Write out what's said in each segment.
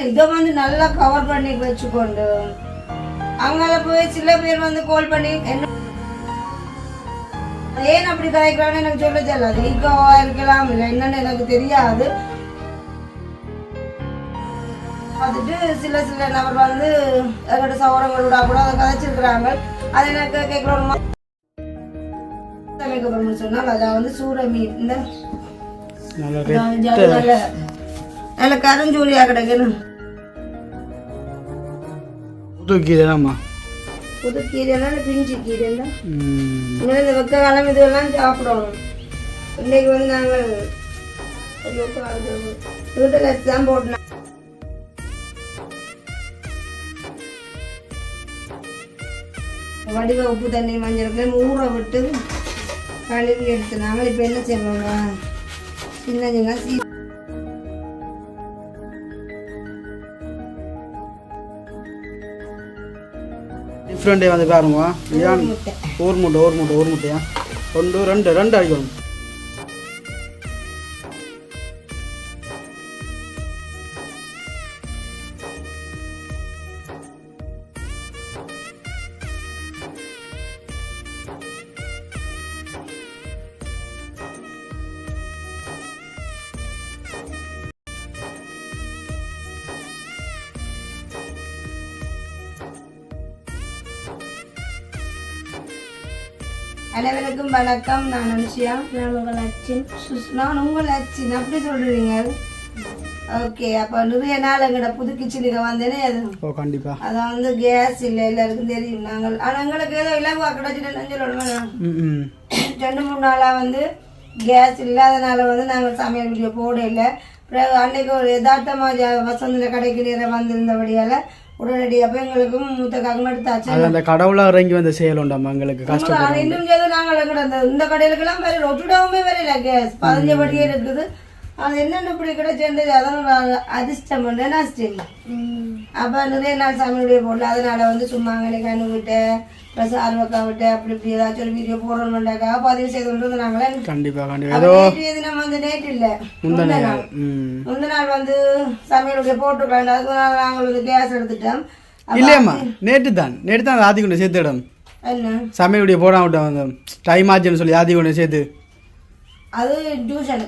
இதை வந்து நல்லா கவர் பண்ணி வச்சுக்கொண்டு அங்கால போய் சில பேர் வந்து கால் பண்ணி என்ன ஏன் அப்படி கதைக்கிறான்னு எனக்கு சொல்ல தெரியல. ஈகோவா இருக்கலாம் இல்லை என்னன்னு எனக்கு தெரியாது. பார்த்துட்டு சில சில நபர் வந்து எங்கிட்ட சௌரங்களோட கூட அதை கதைச்சிருக்கிறாங்க. அதை எனக்கு கேட்கணும் சொன்னால் அதான் வந்து சூற மீன் இந்த நல்ல கரஞ்சூரியா கிடைக்கணும். புதுக்கீரைலாமா புதுக்கீரைலாம் பிஞ்சு கீரை இந்த வெக்க காலம் இதெல்லாம் சாப்பிடணும். இன்னைக்கு வந்து நாங்கள் வீட்டில் தான் போட்டோம். வடிவ உப்பு தண்ணி மஞ்சள் ஊற விட்டு கழுவி எடுத்து நாங்கள் இப்போ என்ன செய்வோம் சின்ன சின்ன டிஃப்ரெண்டே வந்து பாருங்க. ஒரு முட்டையா ரெண்டு அடிக்கணும். அனைவருக்கும் வணக்கம். நான் அனுஷியா. நான் உங்கள் அச்சின். நான் உங்கள் அச்சின் அப்படி சொல்றீங்க. ஓகே, அப்போ நிறைய நாள் எங்கள்ட புது கிச்சனுக்கு வந்தேனே. அது கண்டிப்பா அதான் வந்து கேஸ் இல்லை, எல்லாருக்கும் தெரியும். நாங்கள் ஆனால் எங்களுக்கு ஏதோ இலவா கிடைச்சிட்டு சொல்லணும். 2-3 நாளாக வந்து கேஸ் இல்லாதனால வந்து நாங்கள் சமையல் வீடியோ போட இல்லை. பிறகு அன்னைக்கு ஒரு யதார்த்தமாக வசந்த கடைக்கு நேரம் வந்திருந்தபடியால் உடனடியாக எங்களுக்கும் மூத்தக்காக எடுத்தாச்சு. அந்த கடவுளா இறங்கி வந்த செயல் உண்டாமா எங்களுக்கு கஷ்டம். இன்னும் நாங்கள் இந்த கடையிலுக்கெல்லாம் வேற ரொட்டுடாவுமே வரையில கேஸ் 15 படியே இருக்குது. அது என்னென்ன இப்படி கிடைச்சது அதான் அதிர்ஷ்டம் பண்ண நஷ்டம். அப்போ நிறைய நாள் சமையலுடைய போடல. அதனால வந்து சும்மா அங்கே கண்ணு விட்டு ப்ளஸ் ஆர்வக்கா விட்டு அப்படி இப்படி ஏதாச்சும் ஒரு வீடியோ போடணும்டாக்காக பதிவு செய்து கொண்டு நாங்களே. கண்டிப்பா நேற்று தினம் வந்து நேற்று இல்லை முந்தின நாள் வந்து சமையலுடைய போட்டுக்கலாம். அதுக்கு நாங்கள் வந்து கேஸ் எடுத்துட்டோம். இல்லையம்மா நேற்று தான் ஆதி கொண்டு சேர்த்து இடம் என்ன சமையலுடைய போடாம விட்டோம். டைம் ஆச்சுன்னு சொல்லி ஆதி கொண்டு சேர்த்து அது டியூஷன்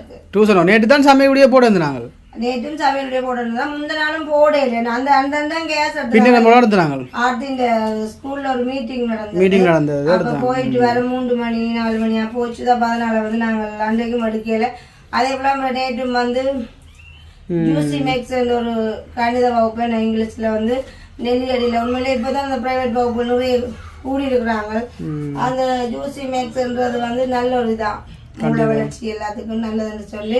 நேற்று தான் சமையலுடைய போட வந்து நாங்கள் நேற்றும் சமையலுடைய போடுறதுதான். முந்தின நாளும் போடல. அந்த அந்த கேஸ் எடுத்துனாங்க. அடுத்து இந்த ஸ்கூல்ல ஒரு மீட்டிங் நடந்தது. அப்ப போயிட்டு வர 3 மணி 4 மணியா போச்சுதான். 14 வந்து நாங்கள் அன்றைக்கும் எடுக்கல. அதே போல நேற்றும் வந்து ஜூசி மேக்ஸ் ஒரு கணித வகுப்பு நான் இங்கிலீஷ்ல வந்து நெல்லியடியில உண்மையிலே இப்பதான் அந்த பிரைவேட் வகுப்பு நிறைய கூடி இருக்கிறாங்க. அந்த ஜூசி மேக்ஸ்ன்றது வந்து நல்ல ஒரு இதான் மூல வளர்ச்சி எல்லாத்துக்கும் நல்லதுன்னு சொல்லி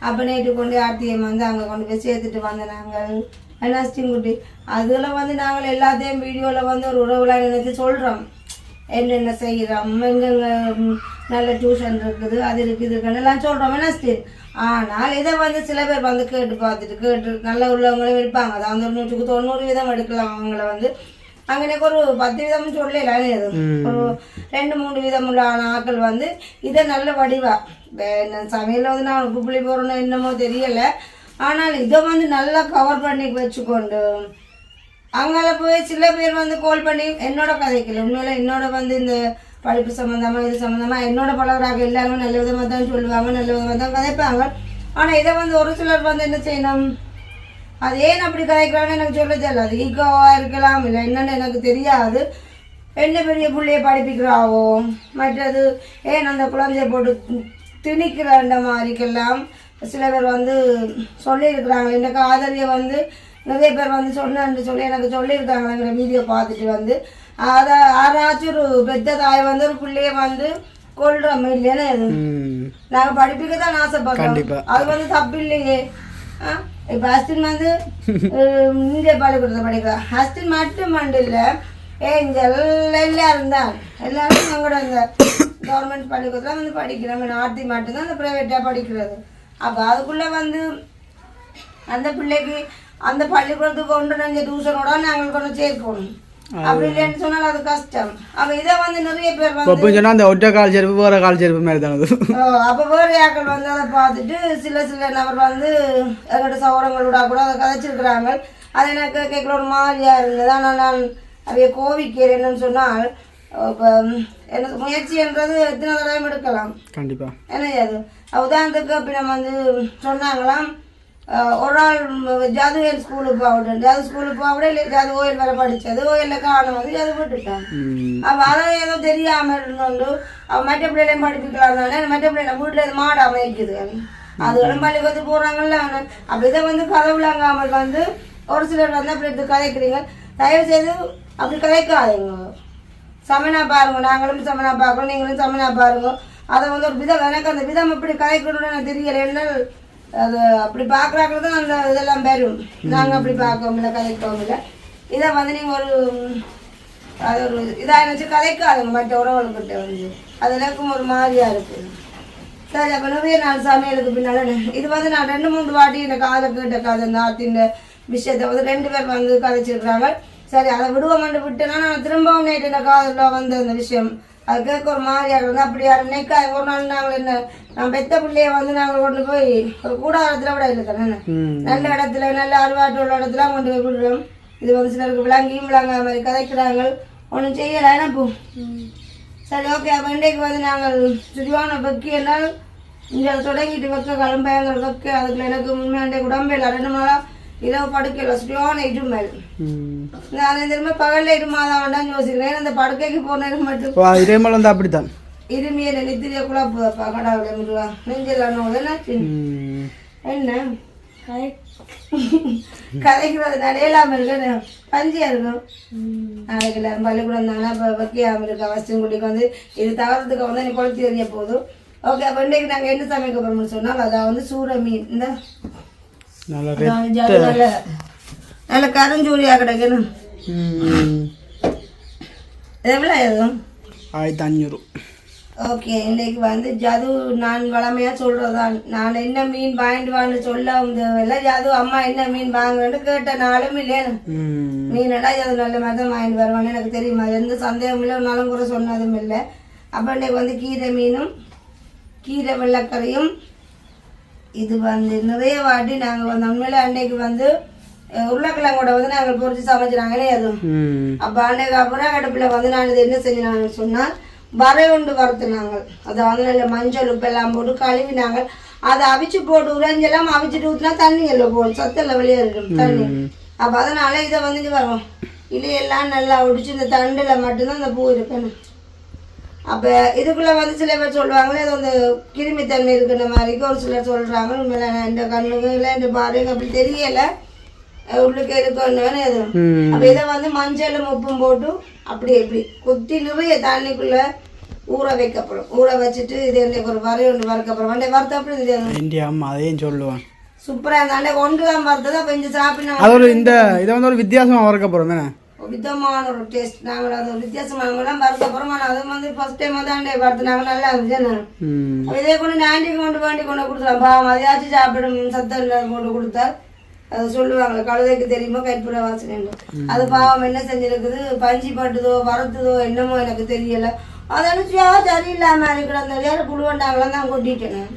அப்போ நேற்று கொண்டு ஆர்டிஎம் வந்து அங்கே கொண்டு போய் சேர்த்துட்டு வந்தோம். நாங்கள் நஷ்டிங்குட்டி அதில் வந்து நாங்கள் எல்லாத்தையும் வீடியோவில் வந்து ஒரு உறவுலாம் நினைச்சு சொல்கிறோம். என்னென்ன செய்கிறோம், எங்கெங்கே நல்ல டியூஷன் இருக்குது, அது இருக்குது இருக்குன்னு எல்லாம் சொல்கிறோம் நஷ்டின். ஆனால் இதை வந்து சில பேர் வந்து கேட்டு நல்ல உள்ளவங்களும் இருப்பாங்க. அதான் வந்து 100க்கு 90 வீதம் எடுக்கலாம். அவங்கள வந்து அங்கே ஒரு 10 வீதம்னு சொல்லலானே. அது ஒரு 2-3 வீதம் உள்ள ஆட்கள் வந்து இதை நல்ல வடிவா சமையலில் வந்து நான் உப்பு புளி போடணும் என்னமோ தெரியலை. ஆனால் இதை வந்து நல்லா கவர் பண்ணி வச்சுக்கொண்டு அங்கால போய் சில பேர் வந்து கால் பண்ணி என்னோட கதைக்கல. உண்மையில என்னோட வந்து இந்த படிப்பு சம்மந்தமாக இது சம்மந்தமாக என்னோட பழகிறாங்க. எல்லாருமே நல்ல விதமாக தான் சொல்லுவாங்க, நல்ல விதமாக தான் கதைப்பாங்க. ஆனால் இதை வந்து ஒரு சிலர் வந்து என்ன செய்யணும், அது ஏன் அப்படி கதைக்கிறான்னு எனக்கு சொல்ல தெரியல. அது ஈகோவா இருக்கலாம் இல்லை என்னன்னு எனக்கு தெரியாது. என்ன பெரிய பிள்ளைய படிப்பிக்கிறாவோ, மற்றது ஏன் அந்த குழந்தைய போட்டு திணிக்கிற மாதிரிக்கெல்லாம் சில பேர் வந்து சொல்லியிருக்கிறாங்க. இந்த காதலியை வந்து நிறைய பேர் வந்து சொன்னு சொல்லி எனக்கு சொல்லியிருக்காங்களேங்கிற வீடியோ பார்த்துட்டு வந்து அதை யாராச்சும் ஒரு பெத்த தாய் வந்து ஒரு பிள்ளைய வந்து கொள்றோம் இல்லைன்னு. அது நாங்கள் படிப்புக்கு தான் ஆசைப்படுறோம். அது வந்து தப்பு இல்லையே. இப்போ ஹஸ்டின் வந்து இந்திய பள்ளிக்கூடத்தில் படிக்கிறோம். ஹஸ்டின் மட்டும் இல்லை, ஏஞ்சல் எல்லாரும் தான் எல்லாரும் எங்களோட இந்த கவர்மெண்ட் பள்ளிக்கூடத்தில் வந்து படிக்கிறோம். ஆர்த்தி மட்டும்தான் அந்த ப்ரைவேட்டாக படிக்கிறது. அப்போ அதுக்குள்ளே வந்து அந்த பிள்ளைக்கு அந்த பள்ளிக்கூடத்துக்கு கொண்டு நாங்கள் டியூஷனோட நாங்கள் கொண்டு சேர்க்கணும். அப்படி இல்லைன்னு சொன்னால் அது கஷ்டம். அப்ப இதை வந்து நிறைய பேர் வந்து இப்போ சொன்னா அந்த ஒற்றை கால் செருப்பு வேற கால் செருப்பு மாதிரி தானே அது. அப்ப வேற யாக்கள் வந்து அதை பார்த்துட்டு சில நபர் வந்து எங்கிட்ட சௌரங்களோட கூட அதை கதைச்சிருக்கிறாங்க. அது எனக்கு கேட்கல ஒரு மாதிரியா இருந்தது. ஆனால் நான் அவைய கோவிக்கிறேன் என்னன்னு சொன்னால் இப்போ என்ன முயற்சின்றது எத்தனை தடவை எடுக்கலாம் கண்டிப்பா. என்ன அது உதாரணத்துக்கு அப்படி நம்ம வந்து சொன்னாங்களாம் ஒரு ஆள் ஜாதுவேல் ஸ்கூலுக்கு போகட்டும், ஜாது ஸ்கூலுக்கு போக இல்லை ஜாது ஓயில் வர படித்தது ஓயிலில் காணும் வந்து ஜாது போட்டுட்டான். அப்போ அதை ஏதோ தெரியாமல் இருந்தோண்டு அவன் மற்ற பிள்ளைகளையும் படிப்பிக்கலாம் தானே. மற்ற பிள்ளைங்க வீட்டில் மாடு அமைக்குது அதுகளும் பள்ளிக்கூடத்து போகிறாங்கல்ல. அப்போ இதை வந்து கதவுலாங்காமல் வந்து ஒரு சிலர் வந்து அப்படி எடுத்து கதைக்கிறீங்க. தயவு செய்து அப்படி கதைக்காதீங்க. சமனா பாருங்க, நாங்களும் சமனா பார்க்குறோம், நீங்களும் சமனா பாருங்க. அதை வந்து ஒரு விதம் எனக்கு அந்த விதம் எப்படி கதைக்கணும்னு எனக்கு தெரியலை. என்ன அது அப்படி பார்க்குறாங்க தான் அந்த இதெல்லாம் பெறும். நாங்கள் அப்படி பார்க்கவும் இல்லை கதைக்கவும் இல்லை. இதை வந்து நீங்கள் ஒரு அது ஒரு இதாக நினச்சி கதைக்காதுங்க மற்ற உறவுகள்கிட்ட வந்து. அது எனக்கும் ஒரு மாதிரியாக இருக்குது. சரி, அப்போ நிறைய நாள் சமையலுக்கு பின்னால் இது வந்து நான் 2-3 வாட்டி எனக்கு காதை கேட்ட கதை இந்த ஆத்தின் விஷயத்தை வந்து 2 பேர் வந்து கதைச்சிருக்கிறாங்க. சரி, அதை விடுவோம்னு விட்டேன்னா நான் திரும்பவும் நேற்று இந்த காதில் வந்து அந்த விஷயம் அது கேட்க ஒரு மாதிரியாக இருந்தால் அப்படி யாரும் நினைக்கா. ஒரு நாள் நாங்கள் என்ன நான் பெத்த பிள்ளைய வந்து நாங்கள் கொண்டு போய் ஒரு கூடாரத்தில் விட இருக்கேன். நல்ல இடத்துல நல்ல அறுவாட்டு உள்ள இடத்துல கொண்டு போய் விடுறோம். இது வந்து சிலருக்கு விளங்க மாதிரி கதைக்கிறாங்க. ஒன்றும் செய்யலை எனப்போ. சரி, ஓகே. அப்போ இன்றைக்கு வந்து நாங்கள் சுரிவான வெக்கி என்னால் இங்கே தொடங்கிட்டு வைக்க கிளம்பயங்கள் வைக்க அதுக்குள்ள எனக்கு உண்மையாண்டே உடம்பேல 2 நாளாக இரவு படுக்கையில் சுரிவான இருமல். நான் திரும்ப பகலில் இருமாதான் வேண்டாம் யோசிக்கிறேன். அந்த படுக்கைக்கு போனது மட்டும் இருமல் வந்து அப்படித்தான் இருமிய நித்திரிய குழப்பப்பா கடவுளை முருவா நெஞ்சில் என்ன கதைக்கிறது நடையலாம இருக்கு பஞ்சியா இருக்கும். நாளைக்கு எல்லாரும் பள்ளிக்கூடம் இருந்தாங்கன்னா இப்போ வைக்காம இருக்க அவசியம் குட்டிக்கு வந்து இது தவறதுக்கு வந்து நீ கொளுத்தி எறிய போதும். ஓகே, அப்போ இன்றைக்கு நாங்கள் என்ன சமைக்க போகிறோம்னு சொன்னால் அதான் வந்து சூற மீன். இந்த நல்ல கரஞ்சூரியா கிடைக்கணும். எவ்வளோ எதுவும் 1500. ஓகே, இன்னைக்கு வந்து ஜது நான் வளமையாக சொல்கிறதான். நான் என்ன மீன் வாங்கிட்டு வான்னு சொல்ல இல்லை. ஜது அம்மா என்ன மீன் வாங்குவேன்னு கேட்ட நாளும் இல்லைன்னு மீனடா அது நல்ல மாதிரி தான் வாங்கிட்டு வருவான்னு எனக்கு தெரியுமா. எந்த சந்தேகமும் இல்லை, ஒரு நாளும் கூட சொன்னதும் இல்லை. அப்போ இன்னைக்கு வந்து கீரை மீனும் கீரை வெள்ளைக்கறியும். இது வந்து நிறைய வாட்டி நாங்கள் வந்து உண்மையில அன்னைக்கு வந்து உருளைக்கிழங்கோட வந்து நாங்கள் பொறிச்சு சமைச்சினாங்களே அதுவும். அப்போ அன்னைக்கு அப்புறம் அடுப்பில் வந்து நான் இது என்ன செஞ்சினாங்கன்னு சொன்னால் வரை உண்டு வறுத்துனாங்க. அதை வந்து நல்ல மஞ்சள் உப்பெல்லாம் போட்டு கழுவினாங்க. அதை அவிச்சு போட்டு உறைஞ்செல்லாம் அவிச்சுட்டு ஊற்றினா தண்ணி எல்லாம் போடும், சத்தெல்லாம் வெளியேறிடும் தண்ணி. அப்போ அதனால இதை வந்து இது வரும் இலையெல்லாம் நல்லா ஒடிச்சு இந்த தண்டில் மட்டும்தான் இந்த பூ இருக்கணும். அப்போ இதுக்குள்ளே வந்து சில பேர் சொல்லுவாங்களே அது வந்து கிருமித்தன்மை இருக்குன்ற மாதிரிக்கு ஒரு சிலர் சொல்கிறாங்க. உண்மையில இந்த கண்ணுக்கு இல்லை இந்த பாருங்க அப்படி தெரியலை உள்ளுக்கு இருக்கணும் எது. அப்போ இதை வந்து மஞ்சளும் உப்பும் போட்டு அப்படி இப்படி குத்தி நிறைய தண்ணிக்குள்ளே ஊற வைக்கப்படும். ஊற வச்சுட்டு இது எனக்கு ஒரு வரை ஒன்று வறுக்கப்புறம் வண்டை வறுத்த அப்படி இந்தியா அதையும் சொல்லுவான் சூப்பராக இருந்தாண்டே ஒன்று தான் வறுத்தது. அப்போ இங்கே சாப்பிடணும். அது ஒரு இந்த இதை வந்து ஒரு வித்தியாசமாக வறுக்கப்புறம் தானே விதமான ஒரு டேஸ்ட். நாங்கள் அது ஒரு வித்தியாசமானவங்களாம் வறுக்கப்புறம் ஆனால் அது வந்து ஃபர்ஸ்ட் டைம் தாண்டே வறுத்துனாங்க நல்லா இருந்துச்சு. இதே கொண்டு நாண்டிக்கு கொண்டு வேண்டி கொண்டு கொடுத்துருவோம். பாவம் அதையாச்சும் சாப்பிடும் சத்தம் போட்டு கொடுத்தா அது சொல்லுவாங்களே கழுதைக்கு தெரியுமோ கைப்புற வாசனை. அது பாவம் என்ன செஞ்சிருக்குது பஞ்சி பட்டுதோ வறுத்துதோ என்னமோ எனக்கு தெரியல. அது அனுப்பிச்சியா சரியில்லாம இருக்கிற அந்த வேற புழுவண்டாங்களாம் தான் கொட்டிட்டேன்.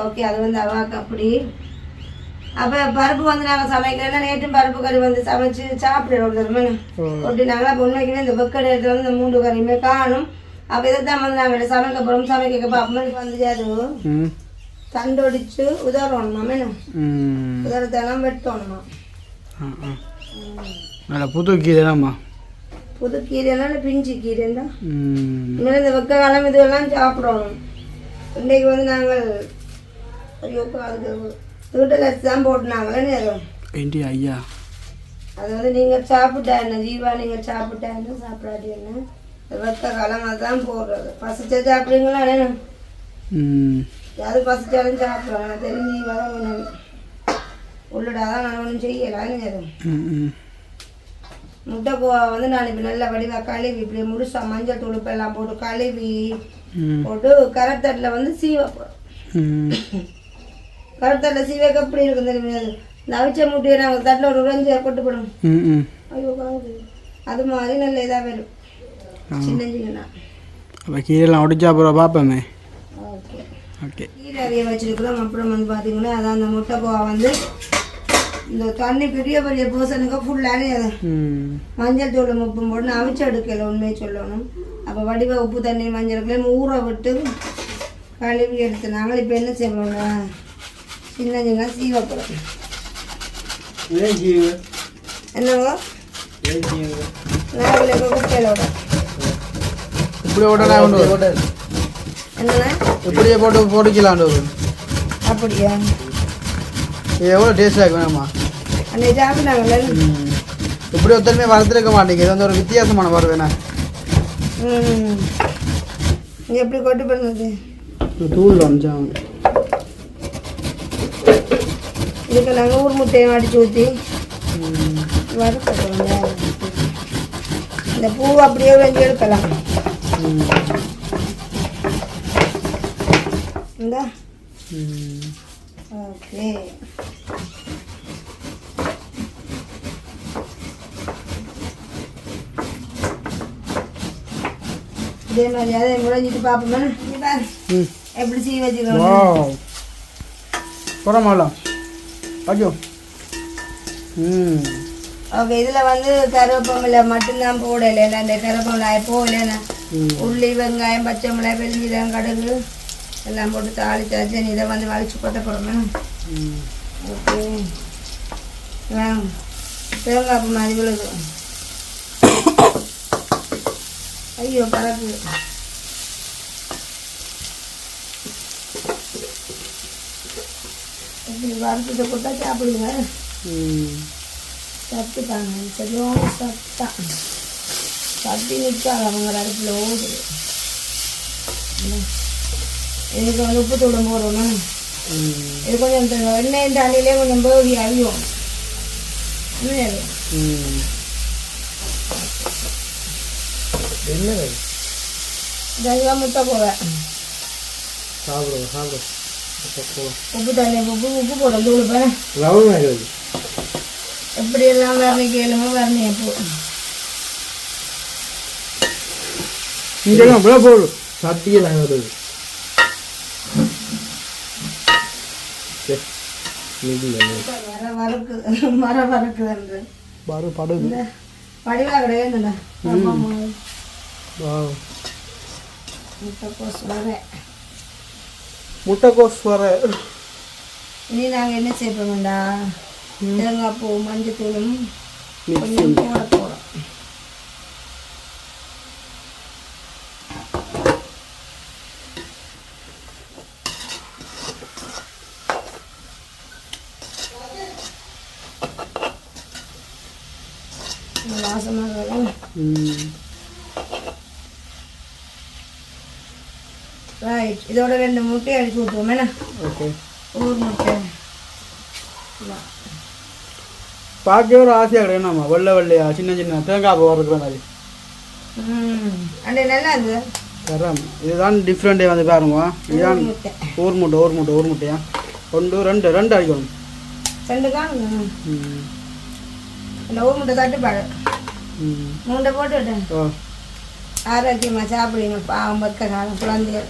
ஓகே, அது வந்து அவாக்கு அப்படி. அப்போ பருப்பு வந்து நாங்கள் சமைக்கிறேன்னா நேற்றும் பருப்பு கறி வந்து சமைச்சு சாப்பிடுறோம் கொட்டினாங்களா. அப்போ உண்மைக்குமே இந்த வெக்கடை எடுத்து வந்து இந்த 3 கறியுமே காணும். அப்போ இதை தான் வந்து நாங்கள் சமைக்க போகிறோம். சமைக்க அப்போ வந்து அது தண்டொடிச்சு உதறணுமா மேடம், உதறத்தெல்லாம் வெட்டணுமா. புது கீரைலாமா புது கீரைலாம் பிஞ்சு கீரை தான். இனிமேல் இந்த வெக்க காலம் இதெல்லாம் சாப்பிடணும். இன்றைக்கு வந்து நாங்கள் ஐயோ அதுக்கு வீட்டில் தான் போட்டுனாங்களேன்னு ஏண்டி ஐயா அது வந்து நீங்கள் சாப்பிட்டா என்ன ஜீவா நீங்கள் சாப்பிட்டா என்ன சாப்பிடாட்டி என்ன வெக்க காலம் அதுதான் போடுறது. பசிச்சா சாப்பிடுங்களா என்ன அது பசிச்சாலும் சாப்பிடுவாங்க தெரிஞ்சு வர உள்ளடாதான் நான் ஒன்றும் செய்யலான்னு முட்டைக்கோவா வந்து நான் இப்போ நல்ல வடிவாக கழுவி இப்படி முழுசா மஞ்சள் துளுப்பெல்லாம் போட்டு கழுவி போட்டு கரத்தட்டில் வந்து சீவை போடும். கரத்தட்டில் சீவைக்கு எப்படி இருக்கும் தெரியாது. இந்த அவிச்ச முட்டையை நாங்கள் தட்டில் ஒரு உறைஞ்சி கொட்டு போடும். ஐயோ அது மாதிரி நல்ல இதாக வரும் சின்ன சின்ன. அப்போ கீரைலாம் ஒடிச்சா அப்புறம் பார்ப்போமே. ஓகே ஓகே கீரை அவிய வச்சுருக்குறோம். அப்புறம் வந்து பார்த்தீங்கன்னா அதான் அந்த முட்டைக்கோவா வந்து இந்த தண்ணி பெரிய பெரிய போர்ஷனுக்கு ஃபுல்லானே அது மஞ்சள் தூள் உப்பும் போட்டு அவிச்சு எடுக்கல உண்மையை சொல்லணும். அப்போ வடிவ உப்பு தண்ணி மஞ்சளுக்குள்ளே ஊற விட்டு கழுவி எடுத்து நாங்கள் இப்போ என்ன செய்வோம் சின்ன சின்ன சீவப்படும் என்னவோ நாங்கள் குப்பையில் விட இப்படி ஓட என்னண்ணா இப்படியே போட்டுக்கலாம். அப்படியா இது எவ்வளோ டேஸ்டாக இருக்கு வேணாமா அன்னைக்கு சாப்பிட்டாங்கல்ல. இப்படி ஒருத்தருமே வளர்த்துருக்க மாட்டேங்க. இது வந்து ஒரு வித்தியாசமான வரும் வேணா. நீ எப்படி கொட்டு பண்ணுறது தூள் அமிச்சாங்க. இதுக்கு நாங்கள் ஊர் முட்டையை அடித்து ஊற்றி வறுக்கணும். இந்த பூ அப்படியே வெஞ்சு எடுக்கலாம். இந்தா ஓகே இதே மாதிரி அதை முளைஞ்சிட்டு பார்ப்போமே. எப்படி செய்ய வச்சுக்கணும் போடமாலாம் ஐயோ. ஓகே இதில் வந்து கருவேப்பமில்லை மட்டும்தான் போடலை. அந்த கருவேப்பமில்லை போடலைண்ணா உள்ளி வெங்காயம் பச்சை மிளகாய் பெருஞ்சீரகம் கடுகு எல்லாம் போட்டு தாளிச்சாச்சு. இதை வந்து வலிச்சு கொட்ட போடுமே. ஓகே தேங்காய் பூ மாதிரி விழுது. ஐயோ பறக்கு. இப்படி வறுத்துட்டு போட்டா சாப்பிடுங்க. சத்துட்டாங்க சரியான சத்தா சத்தி நிற்காது அவங்க அடுப்பில் ஓடுது. இதுக்கு வந்து உப்பு தூளம் போடணும். இது கொஞ்சம் எண்ணெய் தண்ணியிலே கொஞ்சம் பேவி அவியும். என்ன முட்டை போவேன் உப்பு தண்ணி உப்பு போடும் தூள் எப்படி எல்லாம் வரணி கேளுங்க வரணி எப்போ போடும் சட்டியெல்லாம் வருது. மரம் வறுக்குது படிவா கிடையாதுடா. முட்டைக்கோஸ் வர இனி நாங்கள் என்ன செய்வோம்டா தேங்காய் பூ மஞ்சத்தூளும் கொஞ்சம் போட போகிறோம். வாசமாக ரைட். இதோட 2 முட்டை அடிச்சு ஊற்றுவோம். என்ன ஊர் முட்டை பார்க்கவே ஒரு ஆசையாக கிடையாதுமா. வெள்ளை வெள்ளையா சின்ன சின்ன தேங்காய் பூ இருக்கிற மாதிரி. அண்டே நல்லா இருக்குது. தரம் இதுதான் டிஃப்ரெண்ட்டே வந்து பாருங்க. இதுதான் ஊர் முட்டையா 1 2 2 அடிக்கணும். 2 காணுங்க. இந்த ஊர் முட்டை தட்டுப்பாடு 3 போட்டு விட்டேன். ஆரோக்கியமாக சாப்பிடுங்க. பாவம் பக்க காலம் குழந்தையர்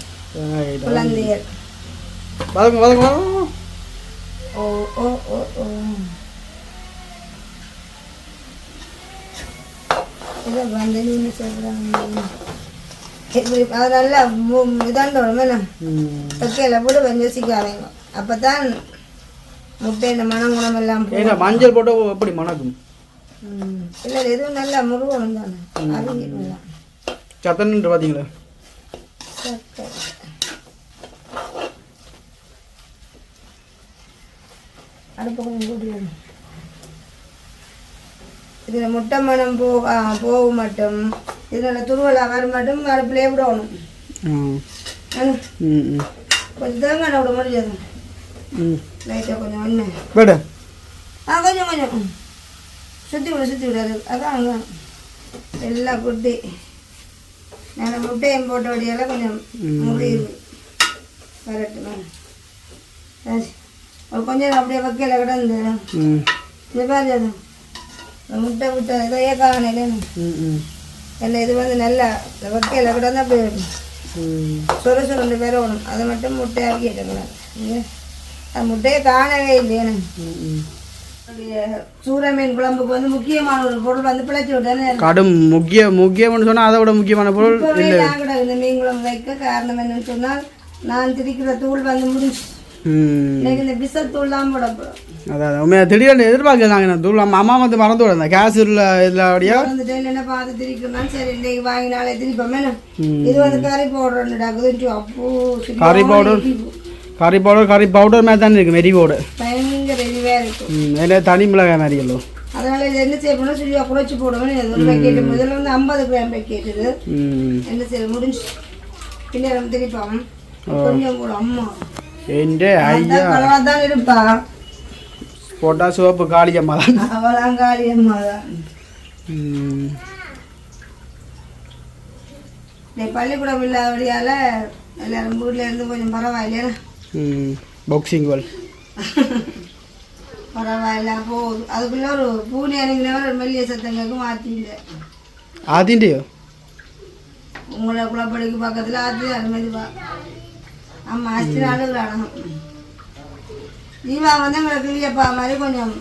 ஓ ஓ ஓ ஓ இதை வந்து நீங்க சொல்கிறாங்க. அது நல்லா இதாண்டோம் வைக்கல போட்டு கொஞ்சம் யோசிக்காதீங்க. அப்போ தான் முட்டை இந்த மனம் குணம் எல்லாம் மஞ்சள் போட்டு எப்படி மணக்கும். இல்லை எதுவும் நல்லா முருகணும் தானே அறிவிக்கலாம். சத்தன்னு பார்த்தீங்களா அடுப்பு கொஞ்சம் கூட்டிடணும். இதில் முட்டை மனம் போக மட்டும் இதில் துருவலாக வர மட்டும் அடுப்புலேயே விடணும். கொஞ்சம் தேங்காய் விட முடியாது. லைட்டாக கொஞ்சம் எண்ணெய் கொஞ்சம் கொஞ்சம் சுற்றி விடாது. அதான் எல்லாம் குட்டி நான் முட்டையும் போட்ட வழியெல்லாம் கொஞ்சம் முடியுது வரட்டுமா. கொஞ்சம் அப்படியே வைக்கல கிடந்து இந்த மாதிரி அது முட்டை விட்ட இதையே காணையில என்ன இது வந்து நல்லா வக்கையில் கூட தான் அப்படி சொர சொரண்டு வரணும். அதை மட்டும் முட்டையாக கேட்டுக்கலாம். அது முட்டையை காணவே இல்லையே. சூற மீன் குழம்புக்கு வந்து முக்கியமான ஒரு பொருள் வந்து பிழைச்சி விட்டேன்னு கடும் முக்கியம்னு சொன்னால் அதை விட முக்கியமான பொருள் இந்த மீன் குழம்பு வைக்க காரணம் என்னன்னு சொன்னால் நான் திரிக்கிற தூள் வந்து முடிஞ்சு இந்த பிசல் தூள் தான் போட போகிறோம். அதான் திடீர்னு எதிர்பார்க்குறாங்க தூள் அம்மா வந்து மறந்து விட இந்த கேஸ் இல்லை இதில் அப்படியே வந்துட்டு என்ன பார்த்து திரிக்கணும். சரி இன்னைக்கு வாங்கினாலே திரிப்போமே. இது வந்து கறி பவுடர் அப்போ கறி பவுடர் மாதிரி தானே இருக்குது. மெரி பவுடர் பயங்கர இதுவாக இருக்கும். அதில் தனி மிளகாய் மாதிரி இல்லை. அதனால இது என்ன செய்யணும் சுழியா குறைச்சி போடுவேன். ஒரு பேக்கெட்டு முதல்ல வந்து 50 கிராம் பேக்கெட் இது என்ன செய்ய முடிஞ்சு பின்ன நம்ம திரிப்போம் கொஞ்சம் கூட அம்மா என்கிட்ட ஐயா தான் இருப்பா போட்டா சிவப்பு காளியம்மா தான். அவளாம் காளியம்மா தான். பள்ளிக்கூடம் இல்லாதபடியால் எல்லாரும் ஊரில் இருந்து கொஞ்சம் பரவாயில்லையா பாக்ஸிங் கோல் பரவாயில்ல. போகுது அதுக்குள்ளே ஒரு பூனி அணிங்கினவர் ஒரு மெல்லிய சத்தங்களுக்கு மாற்றிங்க. ஆத்திண்டியோ உங்களை குளப்படிக்கு பக்கத்தில் ஆற்றி அது மாதிரி ஆமாம் அச்சு நாளும் ஈவா வந்து எங்களுக்கு வீயப்பா மாதிரி கொஞ்சம்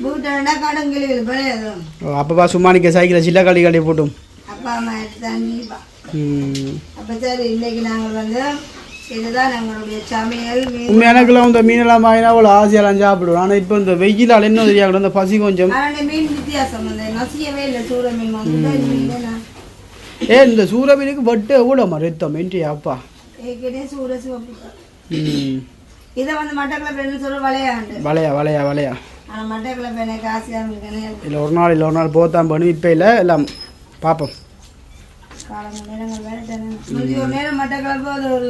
வீட்டா கடங்கிளிகள் பிழையாது. அப்பப்பா சும்மா நிற்க சைக்கிளை சில்ல களி போட்டும் அப்பா அம்மா எடுத்துதான் ஈவா. அப்போ சரி இன்னைக்கு நாங்கள் வந்து இதுதான் எங்களுடைய சமையல். எனக்குலாம் இந்த மீனெல்லாம் வாங்கினா அவ்வளோ ஆசையெல்லாம் சாப்பிடுவோம். ஆனால் இப்போ இந்த வெயிலால் என்ன தெரியாது இந்த பசி கொஞ்சம். ஆனால் மீன் வித்தியாசம் வந்து நசியவே இல்லை. சூற மீன் வந்து இந்த சூற மீனுக்கு வட்டு எவ்வளோம்மா ரத்தம் இன்றைய அப்பா ஏற்கனவே சூற சிவப்பு. இதை வந்து மட்டக்கிழப்பு சொல்ல வளையா ஆனால் மட்டக்கிழப்பு எனக்கு ஆசையாக இருக்கேன். இல்லை ஒரு நாள் போத்தான் பண்ணி இப்போ இல்லை எல்லாம் பார்ப்போம். நேரங்கள் வேறு ஒரு நேரம் மட்டக்கிழப்பு அது ஒரு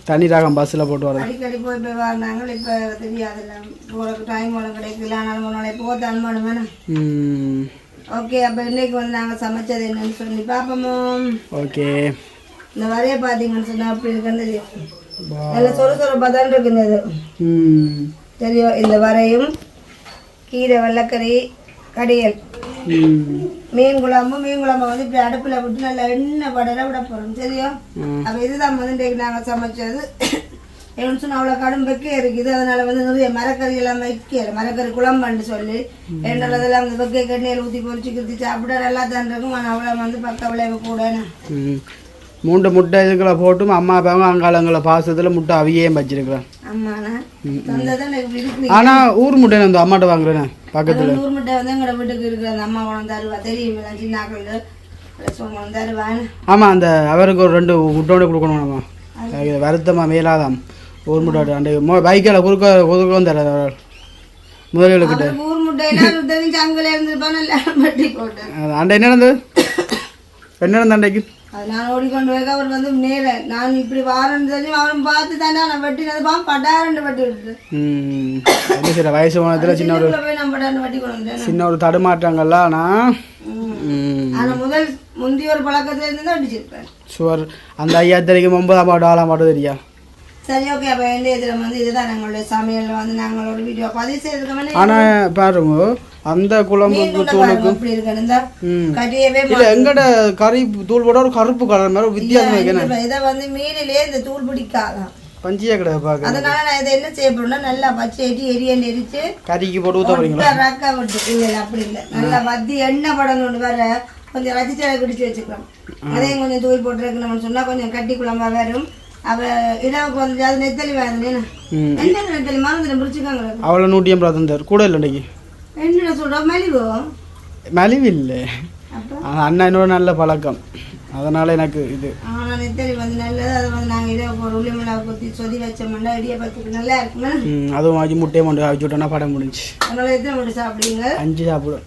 தனி ராகம் பஸ்ஸில் போட்டு வர அடிக்கடி போய் வந்தாங்க. இப்போ தெரியாதுல்ல போகிறதுக்கு டைம் ஒன்று கிடைக்கல. ஆனால் 3 நாளைக்கு போக அனுமானம் வேணும். ஓகே அப்போ இன்னைக்கு வந்து நாங்கள் சமைச்சது என்னன்னு சொல்லி பார்ப்போமோ. ஓகே இந்த வரைய பார்த்தீங்கன்னு சொன்னால் அப்படி இருக்குன்னு தெரியும். நல்ல சொர பதான் இருக்குது அது தெரியும். இந்த வரையும் கீரை வெள்ளைக்கறி கடியல் மீன் குழம்பு வந்து இப்படி அடுப்பில் விட்டு நல்லா எண்ணெய் படர விட போகிறோம் தெரியும். அப்போ இதுதான் வந்து இன்றைக்கு நாங்கள் சமைச்சது. என்னன்னு சொன்னால் அவ்வளோ கடும் வெக்க இருக்குது. அதனால் வந்து நிறைய மரக்கறி எல்லாம் வைக்கல. மரக்கறி குழம்புன்னு சொல்லி ரெண்டாவது அதெல்லாம் அந்த வெக்கையை கண்ணியில் ஊற்றி பொறிச்சு கிருத்தி சாப்பிட நல்லா தான் இருக்கும். ஆனால் அவ்வளோ வந்து பக்க விளைவு கூடன்னு 3 முட்டை இதுக்குள்ள போட்டும் அம்மா அப்பாவும் அங்காளங்களை பாசத்தில் முட்டை அவியே வச்சிருக்கிறேன். ஆனால் ஊர் முட்டை அந்த அம்மாட்ட வாங்குறேன் பக்கத்தில். ஊர் முட்டை வந்து எங்களோட வீட்டுக்கு இருக்கிற அந்த அம்மா கொண்டு தருவா தெரியும். சின்னாக்கள் தருவான்னு. ஆமாம் அந்த அவருக்கு ஒரு 2 முட்டோட கொடுக்கணும்மா. வருத்தமாக மேலாதாம் ஊர் முட்டை அந்த பைக்கில் குறுக்க தர முதல்கிட்ட ஊர் முட்டையெல்லாம் அங்கே இருந்துருப்பா நல்லா மட்டி போட்டேன். அண்டை என்ன நடந்தது அண்டைக்கு அது நான் ஓடிக்கொண்டு போய் அவர் வந்து நேர நான் இப்படி வாரன்னு தெரியும் அவரும் பார்த்து தானே நான் வெட்டினது பட்டாரண்டு வெட்டி விட்டுட்டு சில வயசு போனதுல சின்ன ஒரு போய் நான் பட்டாரண்டு வெட்டி கொண்டு சின்ன ஒரு தடுமாற்றங்கள்ல ஆனால் முந்தைய ஒரு பழக்கத்துல இருந்து தான் அடிச்சிருப்பேன். சுவர் அந்த 5 9ஆம் பாட்டு 4ஆம் பாட்டு தெரியா. சரி ஓகே அப்போ எந்த இதில் வந்து இதுதான் எங்களுடைய சமையலில் வந்து நாங்கள் ஒரு வீடியோ பதிவு செய்யறதுக்கு. ஆனால் பாருங்க அந்த குழம்புக்கு தூளுக்கு இப்படி இருக்கு கட்டியவே இல்லை எங்கட கறி தூள் போட ஒரு கருப்பு கலர் மாதிரி வித்தியாசம் வைக்கணும். இதை வந்து மீனிலே இந்த தூள் பிடிக்காதான் பஞ்சியா கிடையாது பார்க்க. அதனால நான் இதை என்ன செய்ய போறேன்னா நல்லா பச்சை எரியண்டு எரிச்சு கறிக்கு போட்டு ஊற்ற போறீங்களா? ரக்கா விட்டு இல்லை அப்படி இல்லை நல்லா வத்தி எண்ணெய் படம் கொண்டு வர கொஞ்சம் ரசிச்சலை குடிச்சு வச்சுக்கலாம். அதையும் கொஞ்சம் தூள் போட்டுருக்கணும்னு சொன்னா கொஞ்சம் கட்டி குழம்பா வரும். அவ இரவுக்கு வந்து அது நெத்தலி வேணும். என்ன நெத்தலி மறந்துட்டு பிடிச்சிக்காங்க. அவ்வளோ 180 தந்தார் கூட இல்லை இன்னைக்கு. என்ன சொல்கிறோம் மலிவு இல்லை அண்ணா என்னோட நல்ல பழக்கம் அதனால் எனக்கு இது. ஆனால் நெத்தலி வந்து நல்லது. அதை வந்து நாங்கள் இரவு ஒரு உள்ளிமிழா கொத்தி சொதி வச்சோம்னா இடியப்பத்துக்கு நல்லா இருக்குமே. அதுவும் வாங்கி முட்டையை மட்டும் அவிச்சு விட்டோன்னா படம் முடிஞ்சு. அதனால் எத்தனை மட்டும் சாப்பிடுவீங்க? 5 சாப்பிடும்.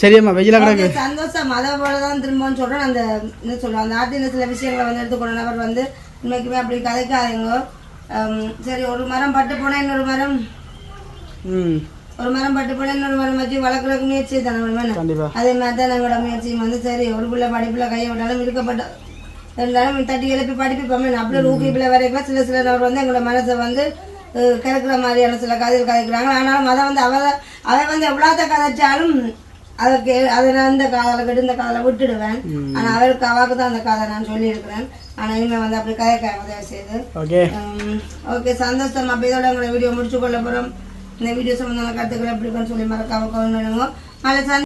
சரியாம்மா வெயில கிடக்கு சந்தோஷம். அதை போலதான் திரும்பவும் சொல்றேன். அந்த என்ன சொல்றோம் அந்த ஆட்டின சில விஷயங்களை வந்து எடுத்துக்கொண்ட நபர் வந்து உண்மைக்குமே அப்படி கதைக்காதீங்க. சரி ஒரு மரம் பட்டு போனா இன்னொரு மரம் பட்டு போனா இன்னொரு மரம் வச்சு வளர்க்குறதுக்கு முயற்சி தானே வேணும். அதே மாதிரி தான் எங்களோட முயற்சியும் வந்து சரி ஒரு பிள்ளை படிப்புல கையை விட்டாலும் இருக்கப்பட்ட இருந்தாலும் தட்டி எழுப்பி படிப்பிப்போமே அப்படி ஒரு ஊக்கி பிள்ளை வரைக்கும் சில நபர் வந்து எங்களோட மனசை வந்து கிடைக்கிற மாதிரியான சில கதைகள் கதைக்கிறாங்க. ஆனாலும் அதை வந்து அவன் வந்து எவ்வளோத்த கதைச்சாலும் அதுக்கு அதை நான் இந்த காதலை விட்டு இந்த காதலை விட்டுடுவேன். ஆனால் அவருக்கு அவாவுக்கு தான் அந்த கதை நான் சொல்லியிருக்கிறேன். ஆனால் இனிமேல் வந்து அப்படி கதைக்காம உதவி செய்து ஓகே சந்தோஷம். அப்போ இதோட உங்களை வீடியோ முடிச்சு கொள்ள போகிறோம். இந்த வீடியோ சம்மந்தமான கருத்துக்களை எப்படி இருக்குன்னு சொல்லி மறக்காம கொண்டு